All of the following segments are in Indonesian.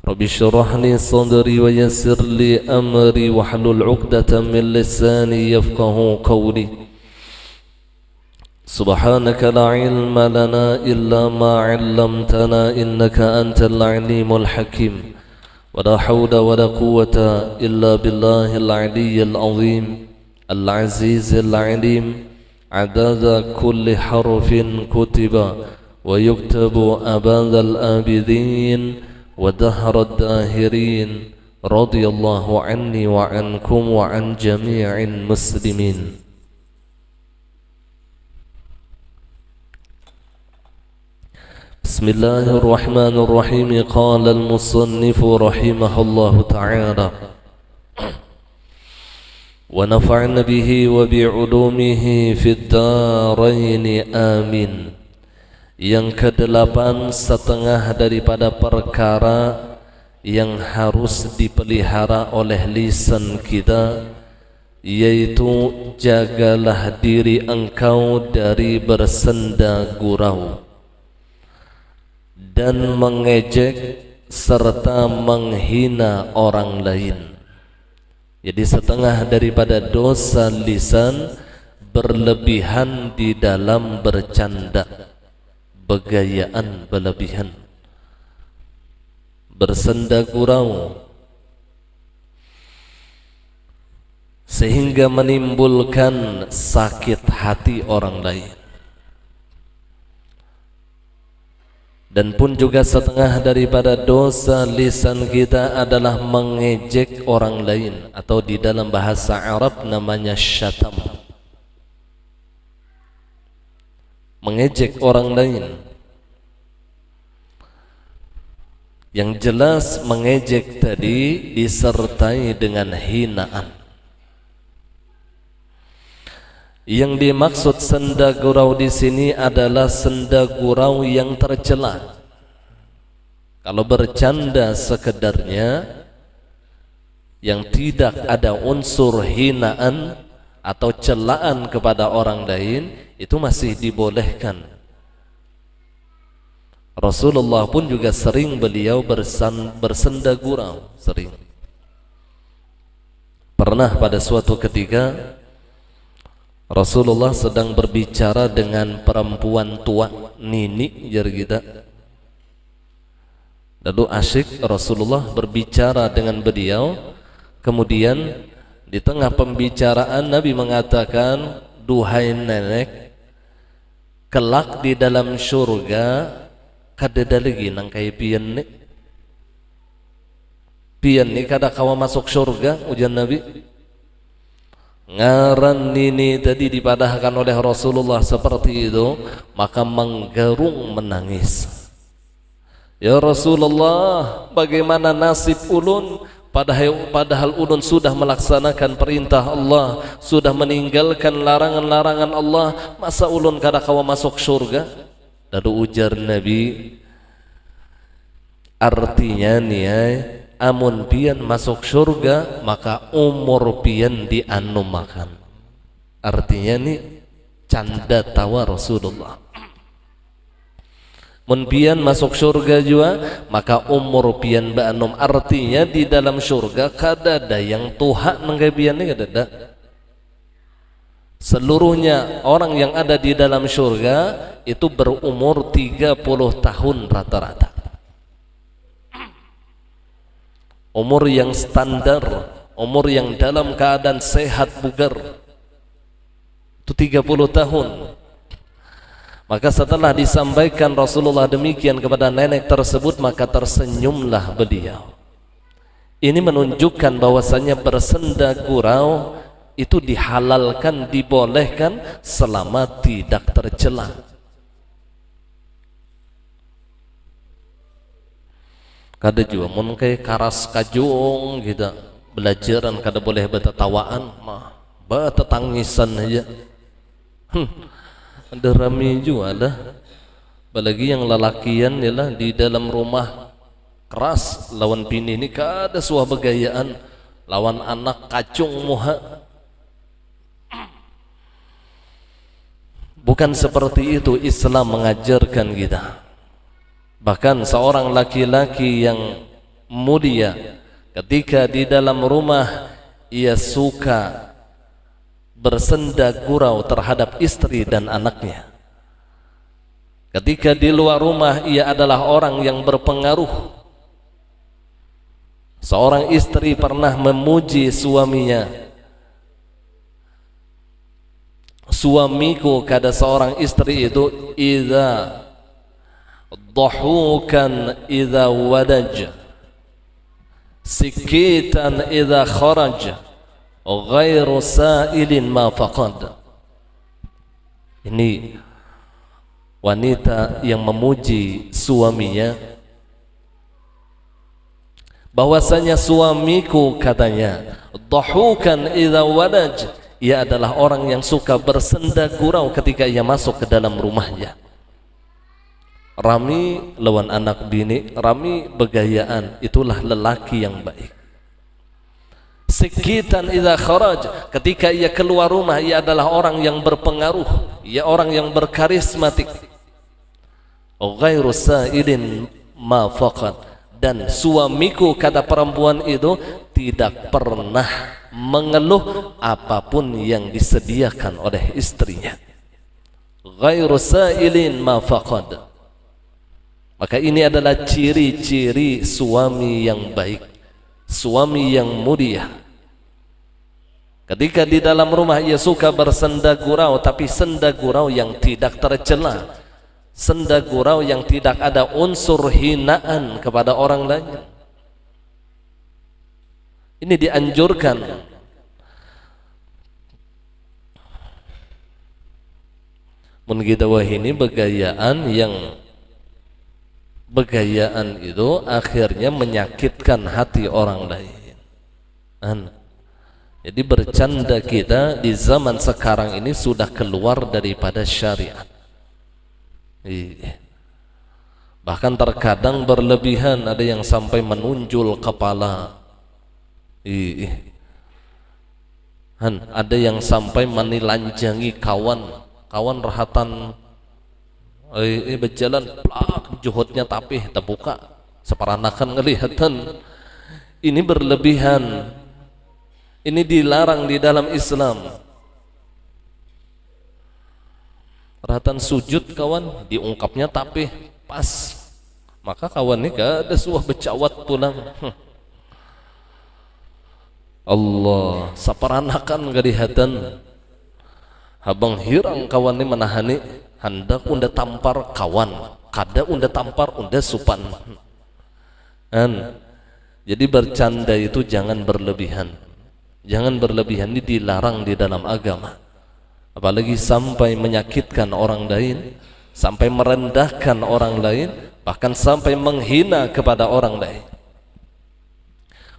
رب اشرح لي صدري ويسر لي أمري واحلل عقدة من لساني يفقه قولي سبحانك لا علم لنا إلا ما علمتنا إنك أنت العليم الحكيم ولا حول ولا قوة إلا بالله العلي العظيم العزيز العليم عدد كل حرف كتب ويكتب أبد الآبدين ودهر الداهرين رضي الله عني وعنكم وعن جميع المسلمين. بسم الله الرحمن الرحيم. قال المصنف رحمه الله تعالى ونفعنا به وبعلومه في الدارين آمين. Yang kedelapan, setengah daripada perkara yang harus dipelihara oleh lisan kita, yaitu jagalah diri engkau dari bersenda gurau dan mengejek serta menghina orang lain. Jadi setengah daripada dosa lisan berlebihan di dalam bercanda, begayaan berlebihan, bersenda gurau sehingga menimbulkan sakit hati orang lain. Dan pun juga setengah daripada dosa lisan kita adalah mengejek orang lain, atau di dalam bahasa Arab namanya syatam, mengejek orang lain. Yang jelas mengejek tadi disertai dengan hinaan. Yang dimaksud senda gurau di sini adalah senda gurau yang tercela. Kalau bercanda sekedarnya yang tidak ada unsur hinaan atau celaan kepada orang lain, itu masih dibolehkan. Rasulullah pun juga sering beliau bersenda gurau, sering. Pernah pada suatu ketika Rasulullah sedang berbicara dengan perempuan tua, nini jar kita. Lalu asyik Rasulullah berbicara dengan beliau. Kemudian di tengah pembicaraan Nabi mengatakan, duhai nenek, kelak di dalam syurga kadada lagi nang kaya pian ni. Pian ni kada kawa masuk syurga, ujian Nabi. Ngaran nini tadi dipadahkan oleh Rasulullah seperti itu, maka menggerung menangis. Ya Rasulullah, bagaimana nasib ulun? Padahal ulun sudah melaksanakan perintah Allah, sudah meninggalkan larangan-larangan Allah, masa ulun kada kawa masuk syurga? Lalu ujar Nabi, artinya nih amun pian masuk syurga, maka umur pian dianu makan. Artinya nih canda tawa Rasulullah. Mun pian masuk syurga juga, maka umur pian ba'anum. Artinya di dalam syurga kadada yang Tuhan nenggai pian ni kadada. Seluruhnya orang yang ada di dalam syurga itu berumur 30 tahun rata-rata. Umur yang standar, umur yang dalam keadaan sehat bugar, itu 30 tahun. Maka setelah disampaikan Rasulullah demikian kepada nenek tersebut, maka tersenyumlah beliau. Ini menunjukkan bahwasanya bersenda gurau itu dihalalkan, dibolehkan selama tidak tercela. Kada juga mun kay karas kajung kita belajaran kada boleh bertetawaan mah bertetangisan aja. Ada rami juga ada. Apalagi yang lelakian ialah di dalam rumah keras lawan bini ini kada suah begayaan, lawan anak kacung muha. Bukan seperti itu Islam mengajarkan kita. Bahkan seorang laki-laki yang mulia. Ketika di dalam rumah ia suka bersenda gurau terhadap istri dan anaknya. Ketika di luar rumah ia adalah orang yang berpengaruh. Seorang istri pernah memuji suaminya. Suamiku, kata seorang istri itu, idza dhahukan idza wadaj, sikitan idza kharaj, ghairu sa'ilin ma faqad. Ini wanita yang memuji suaminya, bahwasanya suamiku, katanya, dhahukan idza wadaj, ia adalah orang yang suka bersenda gurau ketika ia masuk ke dalam rumahnya. Rami lawan anak bini, rami begayaan, itulah lelaki yang baik. Sikitan idza kharaj, ketika ia keluar rumah ia adalah orang yang berpengaruh, ia orang yang berkarismatik. Ghairu sa'ilin ma faqad, dan suamiku, kata perempuan itu, tidak pernah mengeluh apapun yang disediakan oleh istrinya. Ghairu sa'ilin ma faqad. Maka ini adalah ciri-ciri suami yang baik, suami yang mulia. Ketika di dalam rumah ia suka bersenda gurau, tapi senda gurau yang tidak tercela, senda gurau yang tidak ada unsur hinaan kepada orang lain. Ini dianjurkan. Mun kita wah ini begayaan itu akhirnya menyakitkan hati orang lain. Jadi bercanda kita di zaman sekarang ini sudah keluar daripada syariat. Bahkan terkadang berlebihan, ada yang sampai menunjul kepala. Ada yang sampai menilanjangi kawan rahatan berjalan plak juhudnya tapi terbuka seperanakan ngelihatan. Ini berlebihan, ini dilarang di dalam Islam. Rahatan sujud kawan diungkapnya tapi pas, maka kawan ini gak ada suah becawat pulang. Allah seperanakan ngelihatan, habang hirang kawan ini menahani, hendak unda tampar kawan, kada unda tampar unda supan. Jadi bercanda itu jangan berlebihan, jangan berlebihan, ini dilarang di dalam agama. Apalagi sampai menyakitkan orang lain, sampai merendahkan orang lain, bahkan sampai menghina kepada orang lain.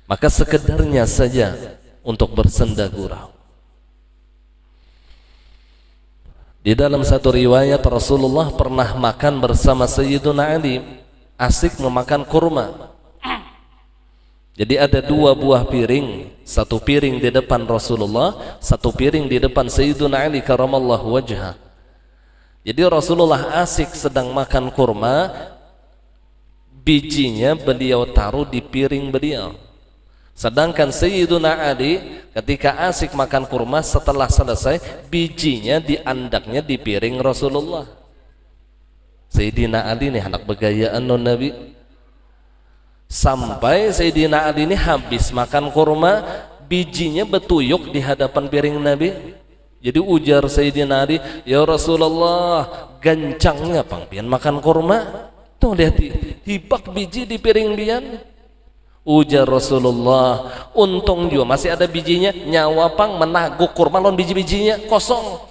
Maka sekedarnya saja untuk bersenda gurau. Di dalam satu riwayat Rasulullah pernah makan bersama Sayyiduna Ali, asik memakan kurma. Jadi ada dua buah piring, satu piring di depan Rasulullah, satu piring di depan Sayyiduna Ali karamallahu wajhah. Jadi Rasulullah asik sedang makan kurma, bijinya beliau taruh di piring beliau. Sedangkan Sayyiduna Ali ketika asik makan kurma, setelah selesai bijinya diandaknya di piring Rasulullah. Sayyidina Ali ini anak begayaan non Nabi. Sampai Sayyidina Ali ini habis makan kurma, bijinya betuyuk di hadapan piring Nabi. Jadi ujar Sayyidina Ali, ya Rasulullah, gancangnya pangpian makan kurma. Tuh lihat hibak biji di piring pian. Ujar Rasulullah, untung juga masih ada bijinya, nyawa pang menaguk kurma lon biji-bijinya kosong.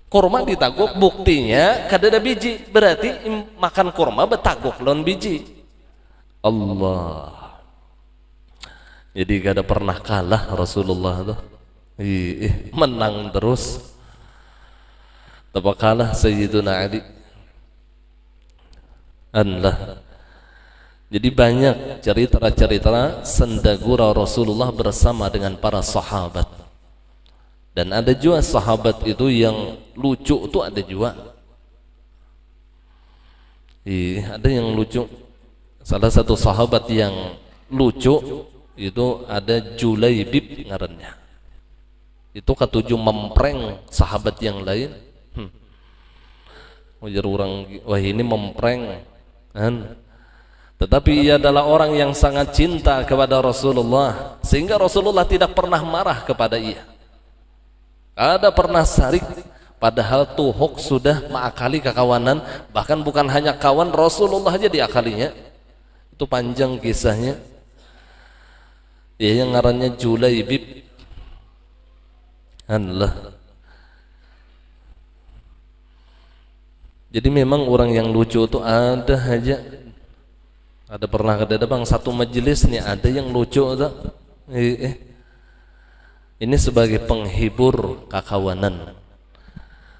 Kurma ditaguk, buktinya kada ada biji, berarti makan kurma betaguk lon biji. Allah. Jadi kada pernah kalah Rasulullah tuh. Menang terus. Tanpa kalah Sayyiduna Ali. Allah. Jadi banyak cerita-cerita senda gurau Rasulullah bersama dengan para sahabat. Dan ada juga sahabat itu yang lucu, itu ada juga. Ada yang lucu. Salah satu sahabat yang lucu itu ada Julaibib ngarannya. Itu ketujuh mempreng sahabat yang lain. Wajar orang, wah ini mempreng kan? Tetapi ia adalah orang yang sangat cinta kepada Rasulullah, sehingga Rasulullah tidak pernah marah kepada ia. Ada pernah sarik, padahal Tuhuk sudah mengakali kekawanan, bahkan bukan hanya kawan, Rasulullah aja diakalinya. Itu panjang kisahnya. Dia yang ngarannya Julaibib. Allah. Jadi memang orang yang lucu itu ada aja. Ada pernah ada bang satu majelis nih ada yang lucu tuh. Ini sebagai penghibur kakawanan.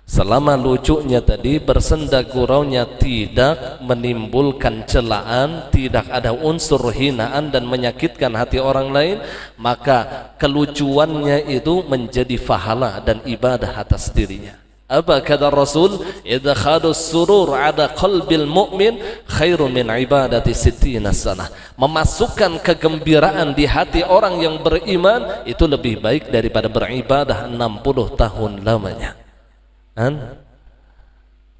Selama lucunya tadi bersenda guraunya tidak menimbulkan celaan, tidak ada unsur hinaan dan menyakitkan hati orang lain, maka kelucuannya itu menjadi pahala dan ibadah atas dirinya. Apa kata Rasul? Idkhadus surur ada qalbil mu'min khairun min ibadati sittina sanah. Memasukkan kegembiraan di hati orang yang beriman itu lebih baik daripada beribadah 60 tahun lamanya.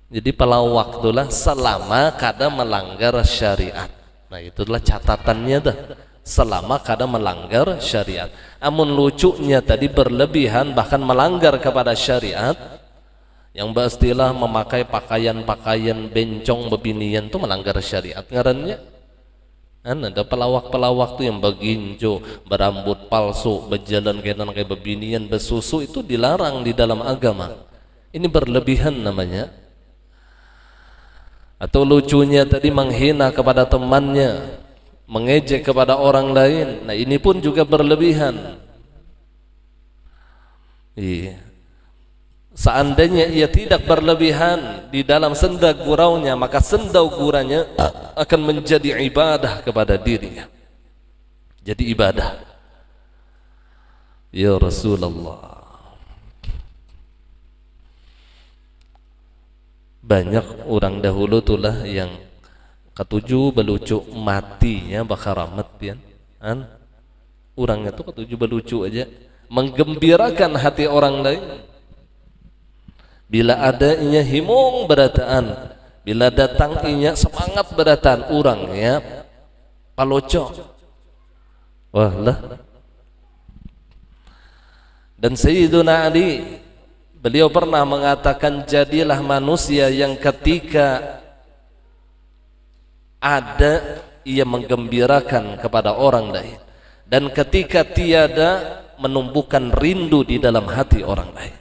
Jadi pada waktulah selama kada melanggar syariat. Nah itulah catatannya dah. Selama kada melanggar syariat. Amun lucunya tadi berlebihan bahkan melanggar kepada syariat, yang beristilah memakai pakaian-pakaian bencong bebinian itu melanggar syariat ngarannya. Ada pelawak-pelawak tuh yang beginjo, berambut palsu, berjalan kayak bebinian, besusu, itu dilarang di dalam agama. Ini berlebihan namanya. Atau lucunya tadi menghina kepada temannya, mengejek kepada orang lain. Nah ini pun juga berlebihan. Iya. Seandainya ia tidak berlebihan di dalam senda guraunya, maka senda guranya akan menjadi ibadah kepada dirinya. Jadi ibadah. Ya Rasulullah. Banyak orang dahulu itulah yang ketujuh belucu matinya bakal ramet ya. Orangnya tuh ketujuh belucu aja, menggembirakan hati orang lain. Bila adanya himung berataan, bila datang inya semangat berataan, orangnya paloco. Wah lah. Dan Sayyiduna Ali, beliau pernah mengatakan, jadilah manusia yang ketika ada ia menggembirakan kepada orang lain, dan ketika tiada menumbuhkan rindu di dalam hati orang lain.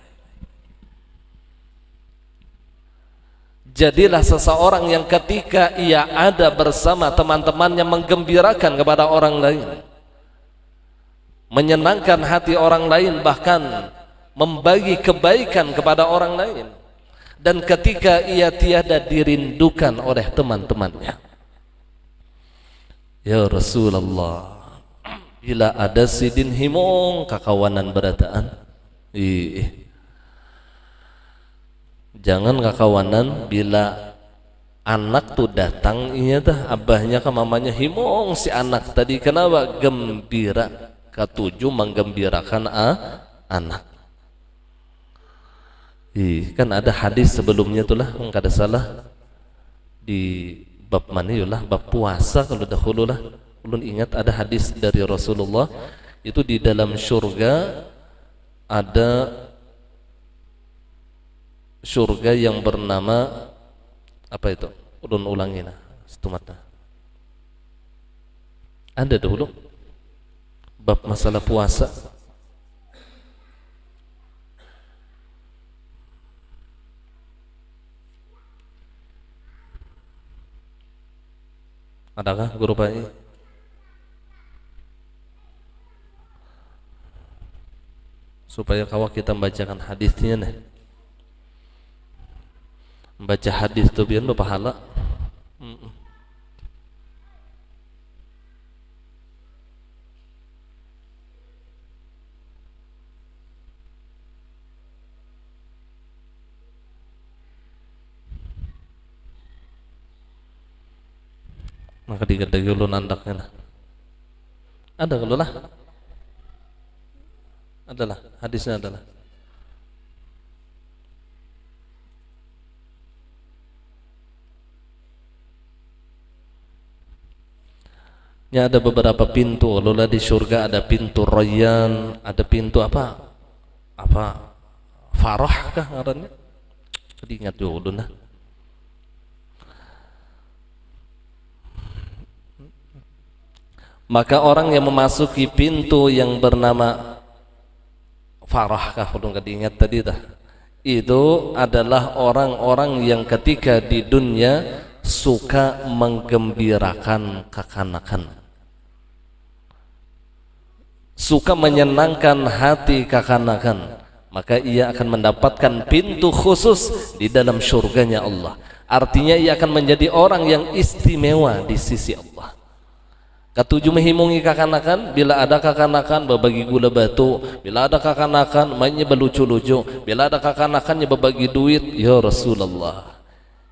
Jadilah seseorang yang ketika ia ada bersama teman-temannya menggembirakan kepada orang lain, menyenangkan hati orang lain, bahkan membagi kebaikan kepada orang lain. Dan ketika ia tiada dirindukan oleh teman-temannya, ya Rasulullah, bila ada sidin himung kakawanan berataan, jangan kakawanan bila anak tuh datang inya dah abahnya ke mamanya himung si anak tadi, kenapa? Gembira. Ketujuh menggembirakan anak. Kan ada hadis sebelumnya itulah, enggak ada salah di bab mana yulah, bab puasa kalau dahulu lah. Ulun ingat ada hadis dari Rasulullah itu di dalam surga ada surga yang bernama apa itu? Ulun ulangi nah, setumatna. Ada dahulu bab masalah puasa. Adakah guru Pak? Supaya kawak kita membacakan hadisnya nih. Membaca hadis itu biar berpahala. Maka digedegi ulun andaknya. Ada kalau lah. Adalah hadisnya adalah. Ya, ada beberapa pintu. Kalau di surga ada pintu Rayyan, ada pintu apa? Farah kah ngarannya? Jadi ingat dulu nah. Maka orang yang memasuki pintu yang bernama Farah kah ulun ingat tadi dah. Itu adalah orang-orang yang ketika di dunia suka menggembirakan kekanakan, suka menyenangkan hati kekanakan, maka ia akan mendapatkan pintu khusus di dalam surganya Allah. Artinya ia akan menjadi orang yang istimewa di sisi Allah. Ketujuh menghimungi kekanakan, bila ada kekanakan berbagi gula batu, bila ada kekanakan mainnya berlucu-lucu, bila ada kekanakannya berbagi duit. Ya Rasulullah,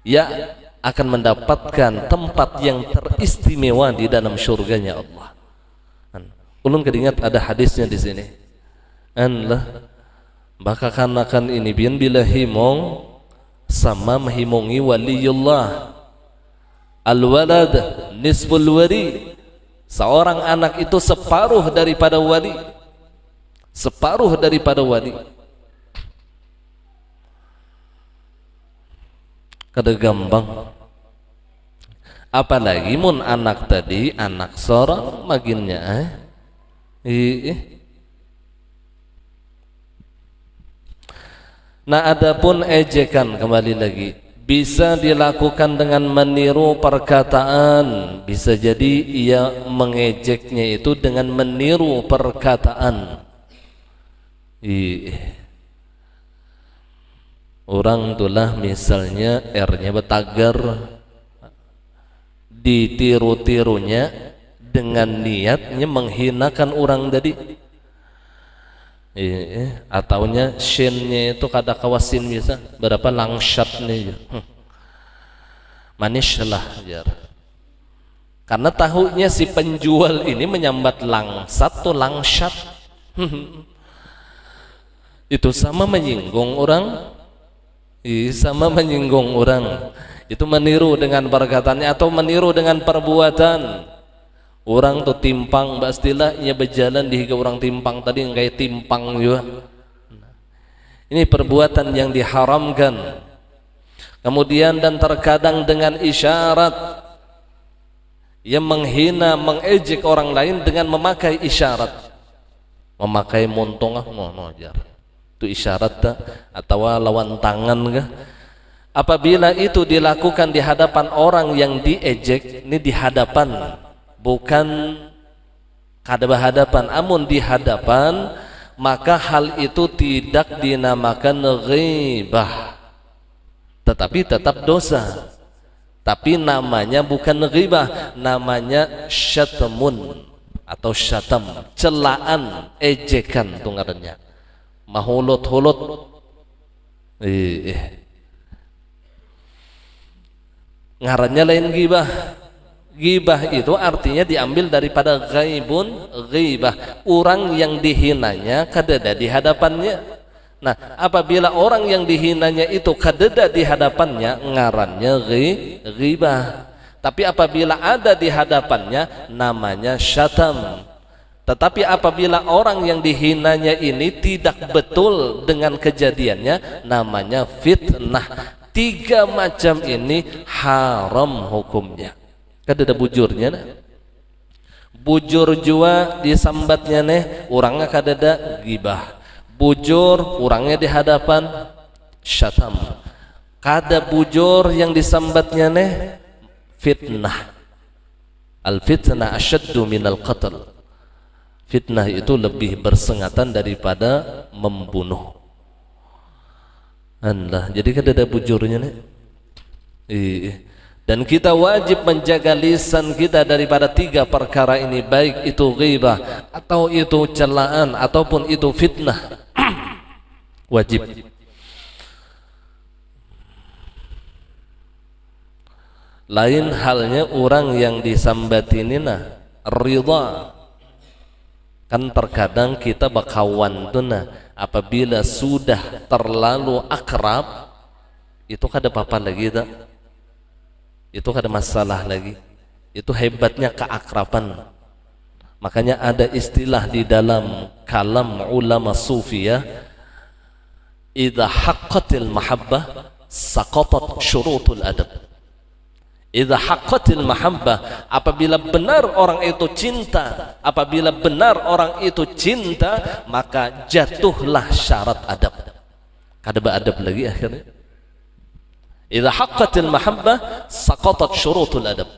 ia akan mendapatkan tempat yang teristimewa di dalam surganya Allah. Ulun keringat ada hadisnya di sini. Anlah, maka kanakan ini bian bila himong sama menghimongi waliullah. Al-walad nisbul wali. Seorang anak itu separuh daripada wali. Separuh daripada wali. Kada gampang. Apalagi mun anak tadi anak seorang maginnya Nah, adapun ejekan kembali lagi bisa dilakukan dengan meniru perkataan. Bisa jadi ia mengejeknya itu dengan meniru perkataan. Orang itulah misalnya R-nya betagar, ditiru-tirunya dengan niatnya menghinakan orang tadi. Ataunya shinnya itu kada kawasin biasa berapa langsat nih manis lah jar. Karena tahunya si penjual ini menyambat langsat tuh langsat. Itu sama menyinggung orang. Sama menyinggung orang. Itu meniru dengan perkataannya atau meniru dengan perbuatan. Orang tuh timpang, pastilah ia berjalan di higa orang timpang tadi kayak timpang juga. Ini perbuatan yang diharamkan. Kemudian dan terkadang dengan isyarat, ia menghina, mengejek orang lain dengan memakai isyarat, memakai montong itu isyarat tak? Atau lawan tangan kah? Apabila itu dilakukan di hadapan orang yang diejek, ini di hadapan, bukan kada berhadapan, amun di hadapan, maka hal itu tidak dinamakan ghibah, tetapi tetap dosa. Tapi namanya bukan ghibah, namanya syatmun atau syatam, celaan, ejekan itu ngarannya. Mahulut-hulut. Ngarannya lain ghibah. Ghibah itu artinya diambil daripada ghaibun, ghibah, orang yang dihinanya kadada di hadapannya. Nah, apabila orang yang dihinanya itu kadada di hadapannya, ngarannya ghibah. Tapi apabila ada di hadapannya, namanya syatam. Tetapi apabila orang yang dihinanya ini tidak betul dengan kejadiannya, namanya fitnah. Tiga macam ini haram hukumnya. Kadada bujurnya nah. Bujur jua disambatnya nih orangnya kadada ghibah. Bujur orangnya di hadapan syatam. Kada bujur yang disambatnya nih fitnah. Al fitnah asyaddu minal qatl. Fitnah itu lebih bersengatan daripada membunuh. Allah, jadi kadada bujurnya nih. Dan kita wajib menjaga lisan kita daripada tiga perkara ini, baik itu ghibah atau itu celaan ataupun itu fitnah. Wajib. Lain halnya orang yang disambatinina ridha. Kan terkadang kita bakawan tuna apabila sudah terlalu akrab itu kada apa-apa lagi tak? Itu kada masalah lagi. Itu hebatnya keakraban. Makanya ada istilah di dalam kalam ulama sufiyah, idza haqqatil mahabbah saqatat syurutul adab. Idza haqqatil mahabbah, apabila benar orang itu cinta, apabila benar orang itu cinta, maka jatuhlah syarat adab. Kada beradab lagi akhirnya. Idza haqqatil mahabbah saqatat syurutul adab.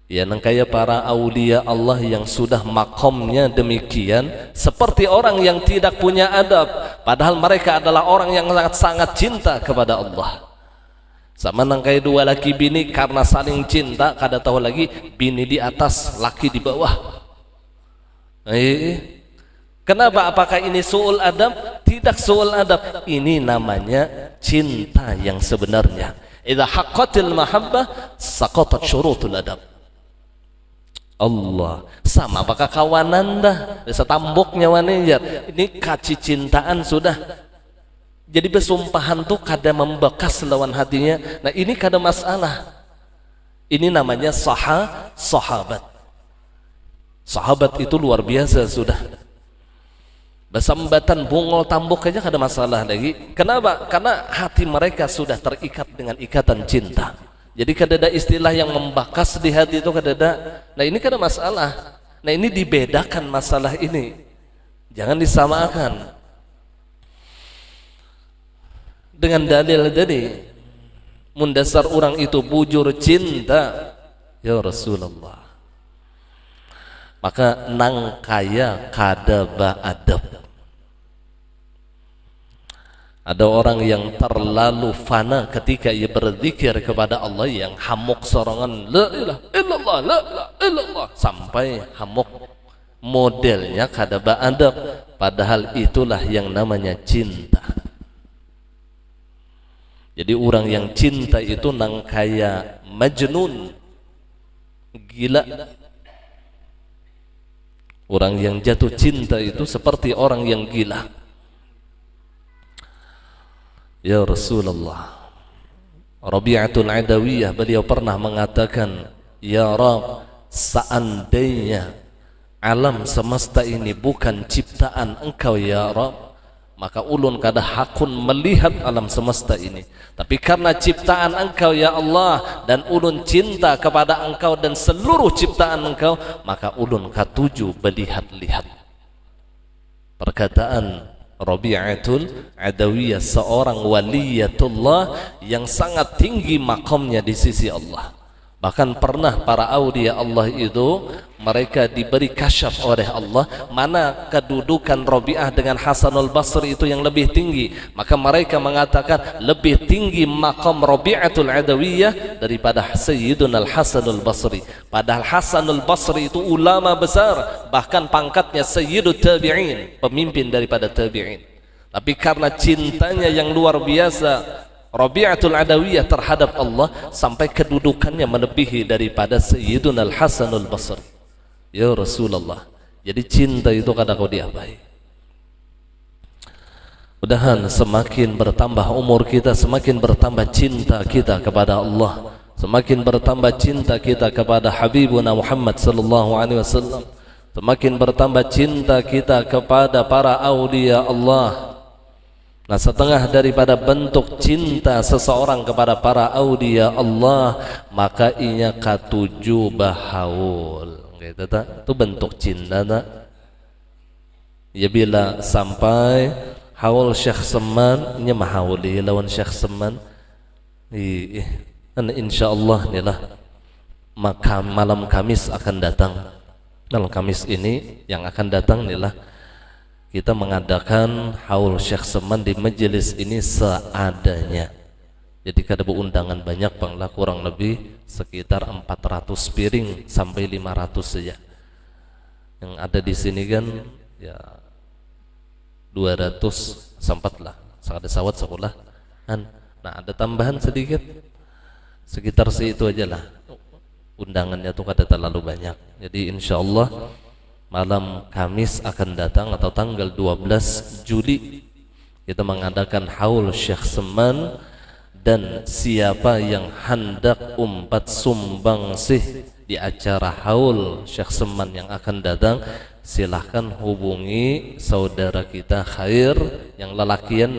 Ya, nangkaya para aulia Allah yang sudah makomnya demikian, seperti orang yang tidak punya adab, padahal mereka adalah orang yang sangat cinta kepada Allah. Sama nangkaya dua laki bini karena saling cinta, kada tahu lagi bini di atas, laki di bawah. Kenapa? Apakah ini su'ul adab? Tidak su'ul adab. Ini namanya cinta yang sebenarnya. Idza haqqatil mahabbah saqatat syurutul adab. Allah sama apakah kawanan dah desa tamboknya wanijar ini kaci cintaan sudah jadi besumpahan tuh kada membekas lawan hatinya. Nah ini kada masalah, ini namanya sahabat. Sahabat itu luar biasa sudah, besambatan bungol tambok aja kada masalah lagi. Kenapa? Karena hati mereka sudah terikat dengan ikatan cinta. Jadi kada ada istilah yang membakas di hati itu, kada ada. Nah ini kada masalah. Nah ini dibedakan masalah ini, jangan disamakan dengan dalil tadi. Mundasar orang itu bujur cinta ya Rasulullah, maka nang kaya kada ba'adab. Ada orang yang terlalu fana ketika ia berzikir kepada Allah, yang hamuk sorangan la ilaha illallah, la ilaha illallah, sampai hamuk, modelnya kada ba'adab. Padahal itulah yang namanya cinta. Jadi orang yang cinta itu nang kaya majnun, gila. Orang yang jatuh cinta itu seperti orang yang gila. Ya Rasulullah, Rabi'atul Adawiyah beliau pernah mengatakan, ya Rab, seandainya alam semesta ini bukan ciptaan engkau ya Rab, maka ulun kada hakun melihat alam semesta ini. Tapi karena ciptaan engkau ya Allah, dan ulun cinta kepada engkau dan seluruh ciptaan engkau, maka ulun katuju melihat-lihat. Perkataan Rabi'atul Adawiyah, seorang waliyatullah yang sangat tinggi makamnya di sisi Allah. Bahkan pernah para aulia Allah itu mereka diberi kasyaf oleh Allah mana kedudukan Rabi'ah dengan Hasanul Basri itu yang lebih tinggi. Maka mereka mengatakan lebih tinggi makam Rabi'atul Adawiyah daripada Sayyiduna Al-Hasanul Basri. Padahal Hasanul Basri itu ulama besar, bahkan pangkatnya Sayyidut Tabi'in, pemimpin daripada Tabi'in. Tapi karena cintanya yang luar biasa Rabi'atul Adawiyah terhadap Allah, sampai kedudukannya melebihi daripada Sayyiduna Al-Hasanul Basri. Ya Rasulullah, jadi cinta itu kada kau diabai. Mudahan semakin bertambah umur kita, semakin bertambah cinta kita kepada Allah, semakin bertambah cinta kita kepada Habibuna Muhammad sallallahu alaihi wasallam, semakin bertambah cinta kita kepada para aulia Allah. Nah, setengah daripada bentuk cinta seseorang kepada para aulia Allah, maka inya katuju bahaul. Gitu tak? Itu bentuk cinta tak? Ya bila sampai haul Syekh Seman, inya mahauli lawan Syekh Seman. Insyaallah inilah maka malam Kamis akan datang. Malam Kamis ini yang akan datang inilah kita mengadakan haul Syekh Seman di majelis ini seadanya. Jadi kada undangan banyak banglah, kurang lebih sekitar 400 piring sampai 500 saja. Yang ada di sini kan ya 200 sempatlah. Ada sawat sekolah kan. Nah, ada tambahan sedikit, sekitar situ aja lah. Undangannya tuh kada terlalu banyak. Jadi insya Allah malam Kamis akan datang atau tanggal 12 Juli kita mengadakan haul Syekh Seman, dan siapa yang hendak umpat sumbangsih di acara haul Syekh Seman yang akan datang, silahkan hubungi saudara kita Khair yang lelakian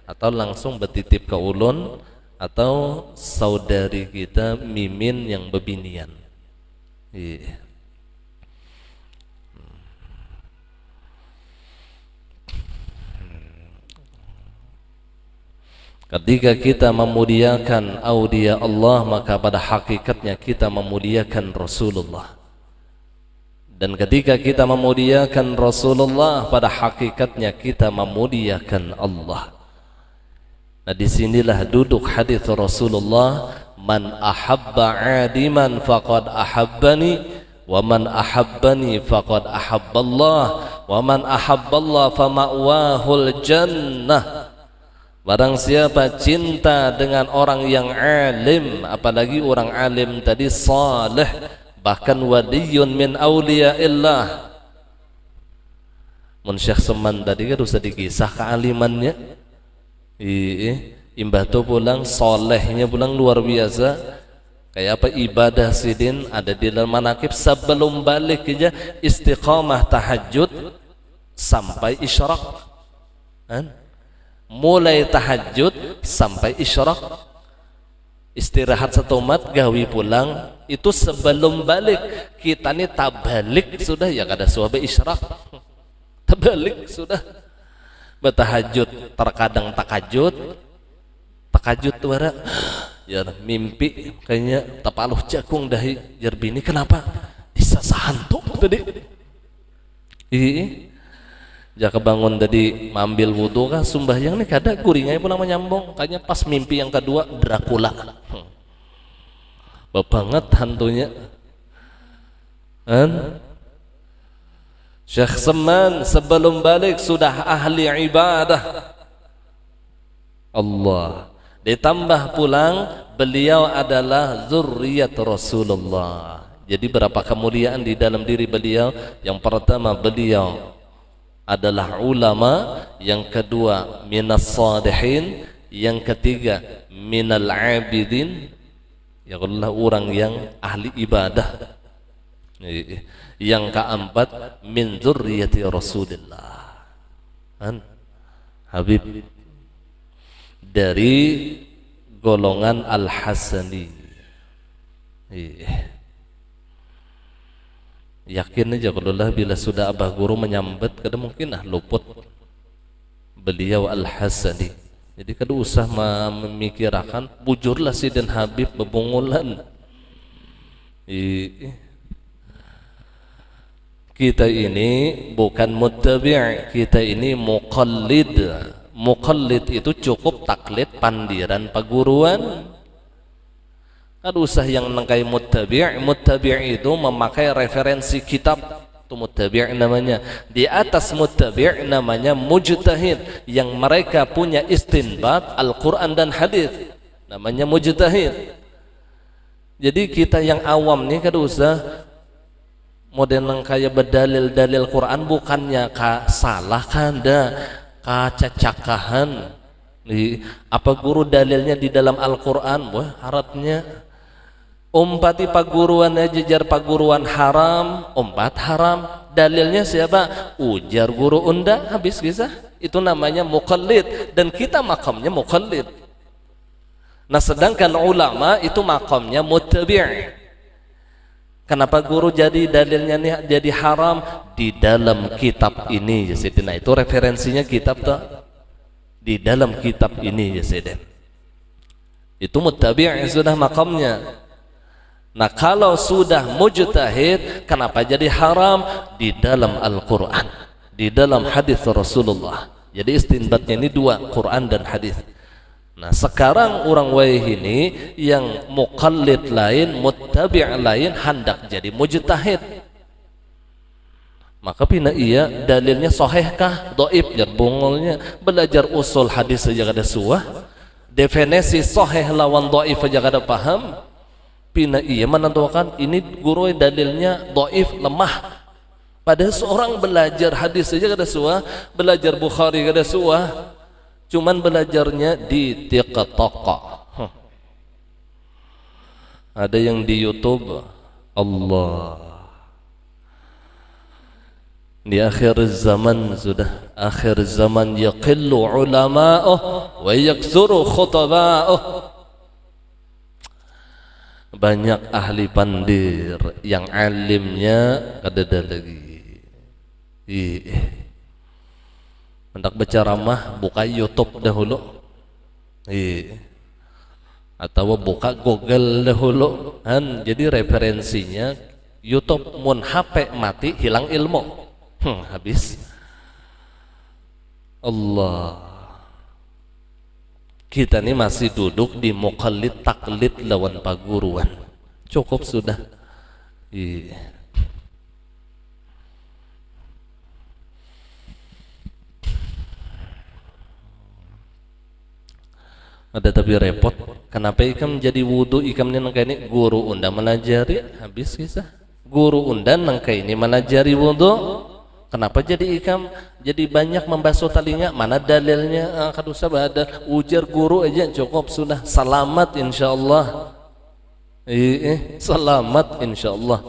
atau langsung bertitip ke ulun, atau saudari kita Mimin yang bebinian. Iya. Ketika kita memuliakan aulia Allah, maka pada hakikatnya kita memuliakan Rasulullah. Dan ketika kita memuliakan Rasulullah, pada hakikatnya kita memuliakan Allah. Nah, disinilah duduk hadis Rasulullah, man ahabba adiman faqad ahabbani, wa man ahabbani faqad ahabballah, wa man ahabballah fama'wahul jannah. Barang siapa cinta dengan orang yang alim, apalagi orang alim tadi saleh, bahkan waliyun min awliyaillah. Mun Syekh Seman tadi kan usah dikisah kealimannya. Imbah tu pulang solehnya pulang luar biasa. Kayak apa ibadah sidin ada di dalam manakib, sebelum balik aja istiqamah tahajud sampai isyraq. Mulai tahajud sampai isyraq, istirahat setomat gawi pulang, itu sebelum balik. Kita nih tabalik sudah ya, kada suabe isyraq, tabalik sudah. Bertahajud terkadang takajud tuh ada ya mimpi kayaknya tapaluh jakung dahi jar bini, kenapa disasahantuk tadi jaka bangun tadi mambil wudu kah sumbahyang nih kada guringai pulang menyambung, kayaknya pas mimpi yang kedua Dracula banget hantunya Syekh Seman sebelum balik sudah ahli ibadah Allah, ditambah pulang beliau adalah zurriyat Rasulullah. Jadi berapa kemuliaan di dalam diri beliau. Yang pertama beliau adalah ulama, yang kedua minas salihin, yang ketiga minal abidin, ya Allah orang yang ahli ibadah, yang keempat min dzurriyyati Rasulillah, Habib dari golongan Al-Hasani. Yakin aja kalau lah bila sudah abah guru menyambat, kada mungkin luput beliau Al-Hasani. Jadi kada usah memikirkan bujurlah si dan Habib bebungulan. Kita ini bukan muttabi', kita ini muqallid. Muqallid itu cukup taklid pandiran paguruan. Kada usah yang nangkai muttabi'. Muttabi' itu memakai referensi kitab, itu muttabi' namanya. Di atas muttabi' namanya mujtahid, yang mereka punya istinbat Al-Quran dan hadis, namanya mujtahid. Jadi kita yang awam nih kada usah model nangkaya berdalil-dalil Quran, bukannya salah kada kacacakahan. Apa guru dalilnya di dalam Al-Quran? Wah, harapnya umpati paguruan aja jar paguruan haram, umpat haram. Dalilnya siapa? Ujar guru unda, habis kisah. Itu namanya muqallid, dan kita makamnya muqallid. Nah, sedangkan ulama itu makamnya muttabi'. Kenapa guru jadi dalilnya nih jadi haram? Di dalam kitab ini ya Sidin. Nah, itu referensinya kitab tuh. Di dalam kitab ini ya Sidin. Itu muttabi' sudah makamnya. Nah, kalau sudah mujtahid, kenapa jadi haram? Di dalam Al-Quran, di dalam hadis Rasulullah. Jadi istinbatnya ini dua, Quran dan hadis. Nah, sekarang orang waih ini yang muqallid lain, muttabi' lain, hendak jadi mujtahid. Maka pina iya dalilnya sahihkah, dhaif, jar bongolnya. Belajar usul hadis saja kada suah. definisi sahih lawan dhaif aja kada paham, pina iya menentukan ini guru dalilnya dhaif lemah. Padahal seorang belajar hadis saja kada suah, belajar Bukhari kada suah, cuman belajarnya di TikTok. Ada yang di YouTube. Allah, di akhir zaman sudah, akhir zaman yaqillu ulama'uh wa yaksuru khutaba'uh. Banyak ahli pandir yang alimnya kada lagi. Hendak berceramah buka YouTube dahulu, atau buka Google dahulu, jadi referensinya YouTube. Mun HP mati hilang ilmu, habis. Allah, kita ini masih duduk di muqallid taklid lawan paguruan, cukup sudah. Ada tapi repot. Kenapa ikam jadi wudu ikam ni nangka ini guru undang menajari, habis kisah. Guru undang nangka ini menajari wudu. Kenapa jadi ikam jadi banyak membasuh telinga? Mana dalilnya? Kadusa ada ujar guru aja cukup sudah. Selamat insyaallah. Selamat insyaallah.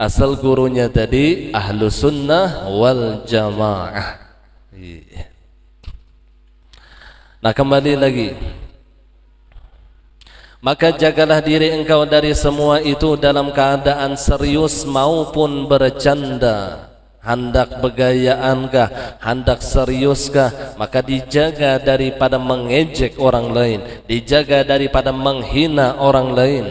Asal gurunya tadi ahlu sunnah wal jamaah. Nah, kembali lagi, maka jagalah diri engkau dari semua itu dalam keadaan serius maupun bercanda. Hendak begayaankah, hendak seriuskah, maka dijaga daripada mengejek orang lain, dijaga daripada menghina orang lain.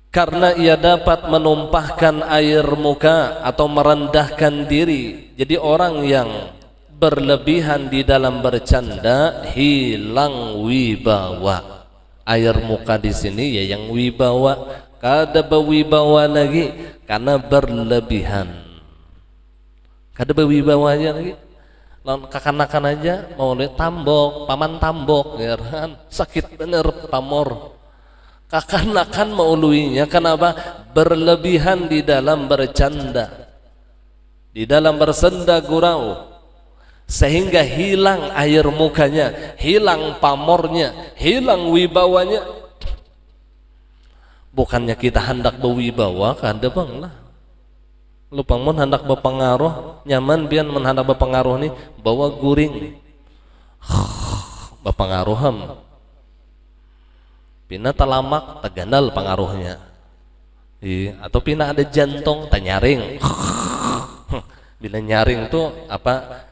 Karena ia dapat menumpahkan air muka atau merendahkan diri. Jadi orang yang berlebihan di dalam bercanda hilang wibawa. Air muka di sini ya yang wibawa, kada berwibawa lagi karena berlebihan. Kada berwibawanya lagi. Lawan kakanakan aja mau lihat tambok, paman tambok, ya kan? Sakit bener pamor. Kakanakan mauluinya, kenapa? Berlebihan di dalam bercanda, di dalam bersenda gurau, sehingga hilang air mukanya, hilang pamornya, hilang wibawanya. Bukannya kita hendak berwibawa, kada bang lah. Lu pangmon hendak berpengaruh, nyaman bian hendak berpengaruh nih, bawa guring, berpengaruham. Pina talamak tagandal pengaruhnya, atau pina ada jantung tanyaring. Bila nyaring tuh apa?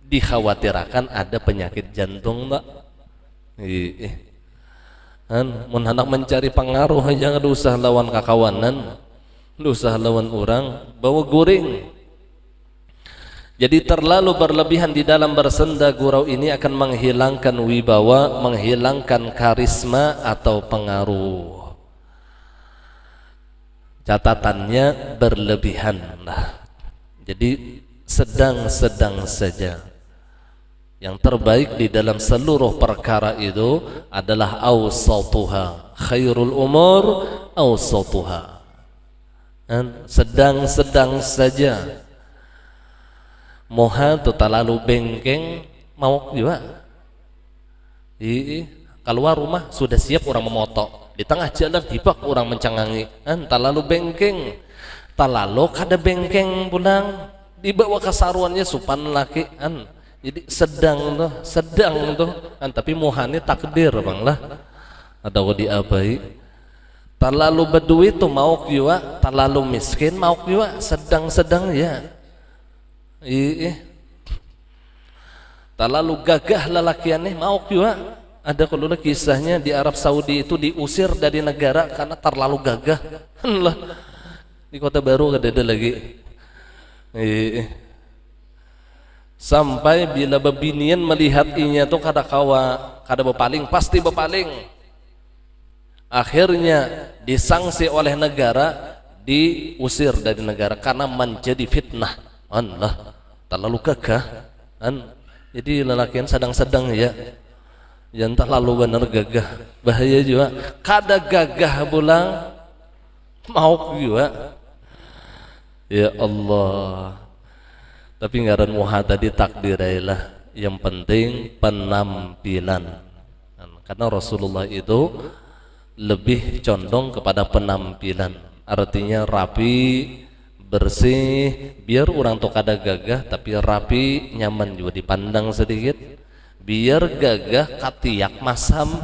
Dikhawatirkan ada penyakit jantung tak? Mun hendak mencari pengaruh aja nggak usah lawan kakawanan, nggak usah lawan orang, bawa guring. Jadi terlalu berlebihan di dalam bersenda gurau ini akan menghilangkan wibawa, menghilangkan karisma atau pengaruh. Catatannya berlebihan lah. Jadi sedang-sedang saja. Yang terbaik di dalam seluruh perkara itu adalah awsatuha, khairul umur awsatuha. Sedang-sedang saja. Moha tu terlalu bengkeng mau juga. Keluar rumah sudah siap orang memotok, di tengah jalan hibak orang mencangangi. Terlalu bengkeng, terlalu kada bengkeng pulang, dibawa kasaruannya supan laki. Jadi sedang tuh, tapi mohani takdir bang lah, atau diabai. Terlalu berduit tu mau juga, terlalu miskin mau juga, sedang-sedang ya. Terlalu gagah lelakiannya mau juga. Ada kalau kisahnya di Arab Saudi itu diusir dari negara karena terlalu gagah. Lah di Kota Baru ada lagi. Sampai bila bebinian melihat inya tuh kada bepaling, pasti bepaling. Akhirnya disangsi oleh negara, diusir dari negara karena menjadi fitnah. Allah terlalu gagah kan. Jadi lelakian sedang-sedang ya. Yang terlalu benar gagah bahaya juga. Kada gagah pulang mau juga. Ya Allah. Tapi ngaran muha tadi takdirailah. Yang penting penampilan. Karena Rasulullah itu lebih condong kepada penampilan. Artinya rapi, bersih, biar orang tuh kada gagah tapi rapi, nyaman juga dipandang sedikit. Biar gagah katiak masam.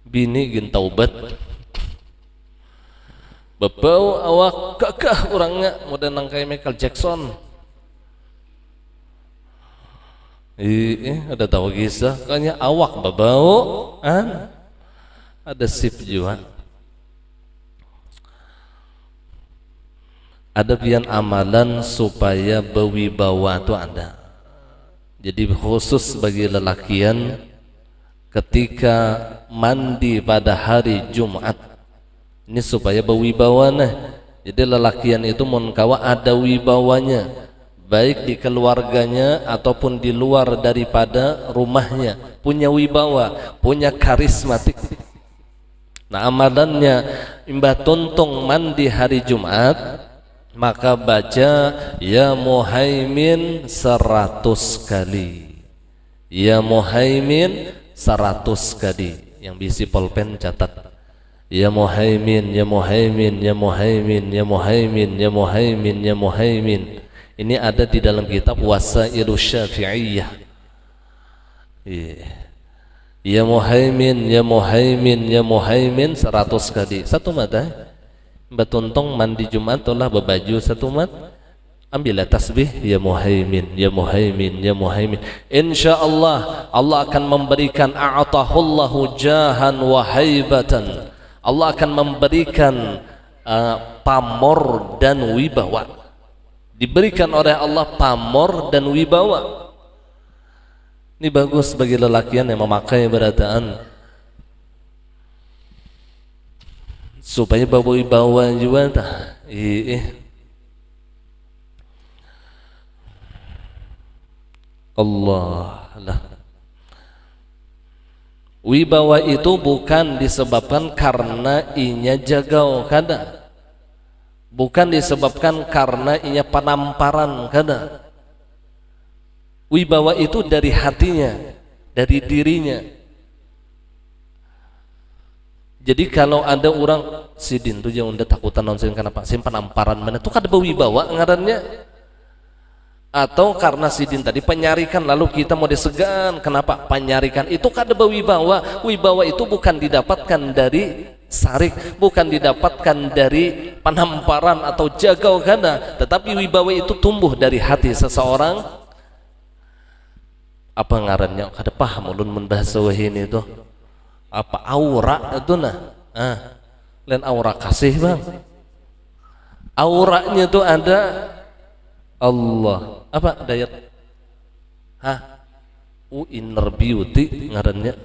Bini gin taubat. Bebau awak gagah orangnya model nangkai Michael Jackson. Ada tahu kisah kayaknya awak bebau ada sip juga. Ada pian amalan supaya berwibawa itu ada. Jadi khusus bagi lelakian ketika mandi pada hari Jumat ini supaya berwibawa nah. Jadi lelakian itu monkawa ada wibawanya, baik di keluarganya ataupun di luar daripada rumahnya, punya wibawa, punya karismatik. Nah amalannya imbah tuntung mandi hari Jumat, maka baca ya Muhaimin 100 kali. Ya Muhaimin 100 kali. Yang bisi pulpen catat. Ya Muhaimin, ya Muhaimin, ya Muhaimin, ya Muhaimin, ya Muhaimin, ya Muhaimin. Ini ada di dalam kitab Wasailus Syafi'iyah. Ya Muhaimin, ya Muhaimin, ya Muhaimin 100 kali. Satu mata. Batuntong mandi Jumat telah berbaju satu mat. Ambillah tasbih ya Muhaimin, ya Muhaimin, ya Muhaimin. Insyaallah Allah akan memberikan a'tahullahu jahan wa haibatan. Allah akan memberikan pamor dan wibawa. Diberikan oleh Allah pamor dan wibawa. Ini bagus bagi lelakian yang memakai berataan supaya bawa-bawa juga Allah lah. Wibawa itu bukan disebabkan karena inya jagau kada, bukan disebabkan karena inya penamparan kada. Wibawa itu dari hatinya, dari dirinya. Jadi kalau ada orang sidin tuh yang udah takutan nonsen kenapa sim penamparan mana tuh kada berwibawa ngarannya. Atau karena sidin tadi penyarikan lalu kita mau disegan, kenapa penyarikan itu kada berwibawa. Wibawa itu bukan didapatkan dari sarik, bukan didapatkan dari penamparan atau jagau kada, tetapi wibawa itu tumbuh dari hati seseorang. Apa ngarannya kada paham ulun membahasa wahin itu apa aura itu nah lain aura kasih bang, auranya itu ada Allah apa dayat inner beauty ngarannya,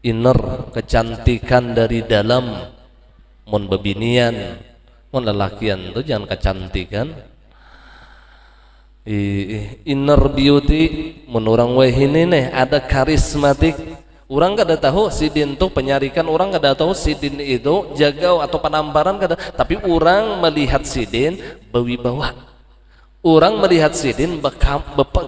inner kecantikan dari dalam. Mon bebinian mon lelakian itu jangan kecantikan inner beauty. Mon orang wahini nih ada karismatik. Orang kada tahu sidin tuh penyarikan, orang kada tahu sidin itu jagau atau penamparan kada, tapi orang melihat sidin berwibawa. Orang melihat sidin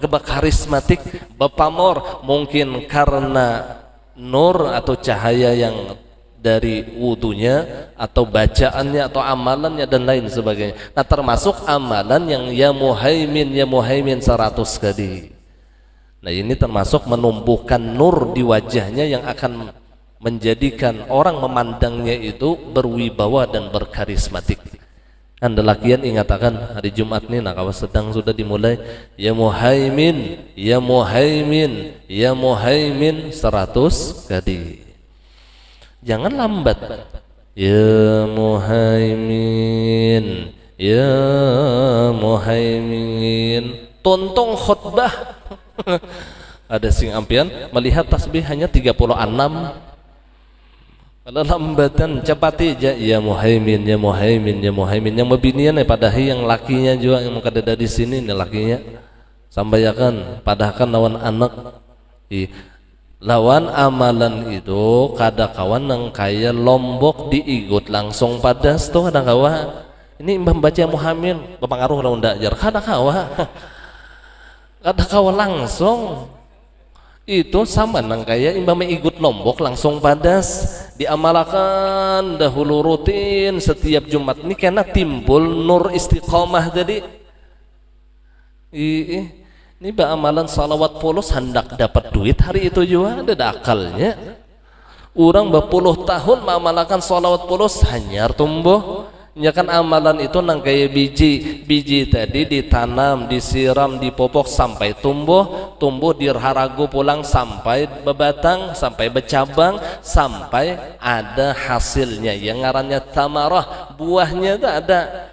berkarismatik, berpamor, mungkin karena nur atau cahaya yang dari wudunya atau bacaannya atau amalannya dan lain sebagainya. Nah termasuk amalan yang ya Muhaimin 100 kali. Nah ini termasuk menumbuhkan nur di wajahnya yang akan menjadikan orang memandangnya itu berwibawa dan berkarismatik. Anda lakian ingatakan hari Jumat ini, nah kalau sedang sudah dimulai ya Muhaimin, ya Muhaimin, ya Muhaimin 100 kali. Jangan lambat. Ya Muhaimin, ya Muhaimin. Tontong khutbah. Ada sing ampian melihat tasbih hanya 36. Pada lambatan cepati aja ya Muhaimin ya Muhaimin ya Muhaimin yang mebinian padahi yang lakinya juga yang kada di sini nih lakinya sampaikan padahkan lawan anak lawan amalan itu kada kawan yang kaya lombok diigut langsung padas tuh kada kawa ini membaca Muhammad berpengaruh lawan dajar kada kawa kada kawa langsung itu sama nang kaya imam ikut lombok langsung padas diamalkan dahulu rutin setiap Jumat ini karena timbul nur istiqomah jadi ini amalan salawat polos hendak dapat duit hari itu juga ada akalnya orang berpuluh tahun mengamalkan salawat polos hanya tumbuh ya kan amalan itu nang kayak biji tadi ditanam disiram dipopok sampai tumbuh dirharagu pulang sampai bebatang sampai bercabang sampai ada hasilnya yang ngarannya tamarah buahnya itu ada.